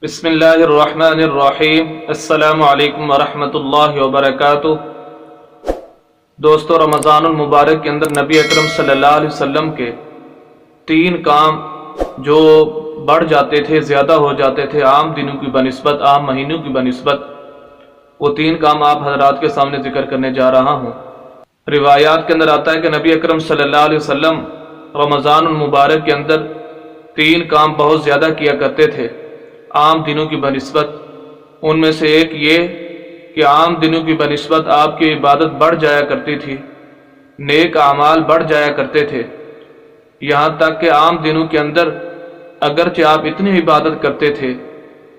بسم اللہ الرحمن الرحیم۔ السلام علیکم ورحمۃ اللہ وبرکاتہ۔ دوستو، رمضان المبارک کے اندر نبی اکرم صلی اللہ علیہ وسلم کے 3 کام جو بڑھ جاتے تھے، زیادہ ہو جاتے تھے عام دنوں کی بنسبت، عام مہینوں کی بنسبت، وہ 3 کام آپ حضرات کے سامنے ذکر کرنے جا رہا ہوں۔ روایات کے اندر آتا ہے کہ نبی اکرم صلی اللہ علیہ وسلم رمضان المبارک کے اندر 3 کام بہت زیادہ کیا کرتے تھے عام دنوں کی بنسبت۔ ان میں سے ایک یہ کہ عام دنوں کی بنسبت آپ کی عبادت بڑھ جایا کرتی تھی، نیک اعمال بڑھ جایا کرتے تھے، یہاں تک کہ عام دنوں کے اندر اگرچہ آپ اتنی عبادت کرتے تھے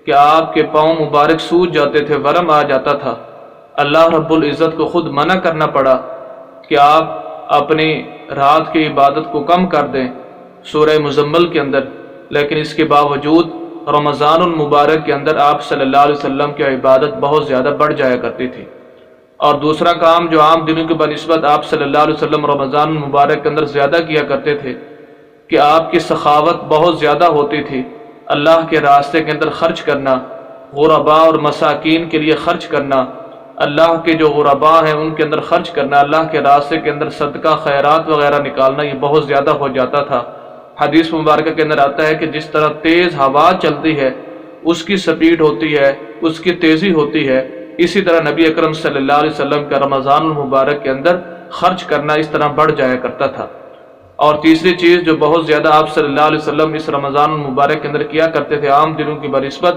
کہ آپ کے پاؤں مبارک سوج جاتے تھے، ورم آ جاتا تھا، اللہ رب العزت کو خود منع کرنا پڑا کہ آپ اپنی رات کی عبادت کو کم کر دیں سورہ مزمل کے اندر، لیکن اس کے باوجود رمضان المبارک کے اندر آپ صلی اللہ علیہ وسلم کی عبادت بہت زیادہ بڑھ جایا کرتی تھی۔ اور دوسرا کام جو عام دنوں کی بنسبت آپ صلی اللہ علیہ وسلم رمضان المبارک کے اندر زیادہ کیا کرتے تھے کہ آپ کی سخاوت بہت زیادہ ہوتی تھی، اللہ کے راستے کے اندر خرچ کرنا، غرباء اور مساکین کے لیے خرچ کرنا، اللہ کے جو غرباء ہیں ان کے اندر خرچ کرنا، اللہ کے راستے کے اندر صدقہ خیرات وغیرہ نکالنا، یہ بہت زیادہ ہو جاتا تھا۔ حدیث مبارکہ کے اندر آتا ہے کہ جس طرح تیز ہوا چلتی ہے، اس کی سپیڈ ہوتی ہے، اس کی تیزی ہوتی ہے، اسی طرح نبی اکرم صلی اللہ علیہ وسلم کا رمضان المبارک کے اندر خرچ کرنا اس طرح بڑھ جایا کرتا تھا۔ اور تیسری چیز جو بہت زیادہ آپ صلی اللہ علیہ وسلم اس رمضان المبارک کے اندر کیا کرتے تھے عام دنوں کی بنسبت،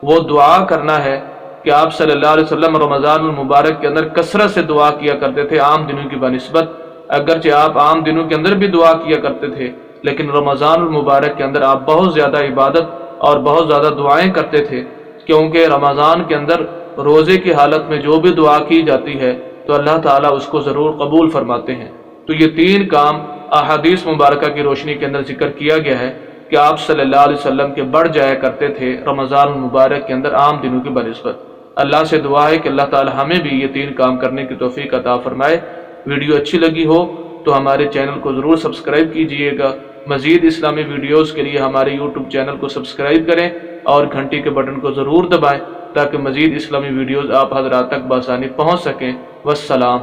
وہ دعا کرنا ہے کہ آپ صلی اللہ علیہ وسلم رمضان المبارک کے اندر کثرت سے دعا کیا کرتے تھے عام دنوں کی بنسبت۔ اگرچہ آپ عام دنوں کے اندر بھی دعا کیا کرتے تھے، لیکن رمضان المبارک کے اندر آپ بہت زیادہ عبادت اور بہت زیادہ دعائیں کرتے تھے، کیونکہ رمضان کے اندر روزے کی حالت میں جو بھی دعا کی جاتی ہے تو اللہ تعالیٰ اس کو ضرور قبول فرماتے ہیں۔ تو یہ 3 کام احادیث مبارکہ کی روشنی کے اندر ذکر کیا گیا ہے کہ آپ صلی اللہ علیہ وسلم کے بڑھ جایا کرتے تھے رمضان المبارک کے اندر عام دنوں کی بنسبت۔ اللہ سے دعا ہے کہ اللہ تعالیٰ ہمیں بھی یہ 3 کام کرنے کی توفیق عطا فرمائے۔ ویڈیو اچھی لگی ہو تو ہمارے چینل کو ضرور سبسکرائب کیجئے گا۔ مزید اسلامی ویڈیوز کے لیے ہمارے یوٹیوب چینل کو سبسکرائب کریں اور گھنٹی کے بٹن کو ضرور دبائیں تاکہ مزید اسلامی ویڈیوز آپ حضرات تک بآسانی پہنچ سکیں۔ والسلام۔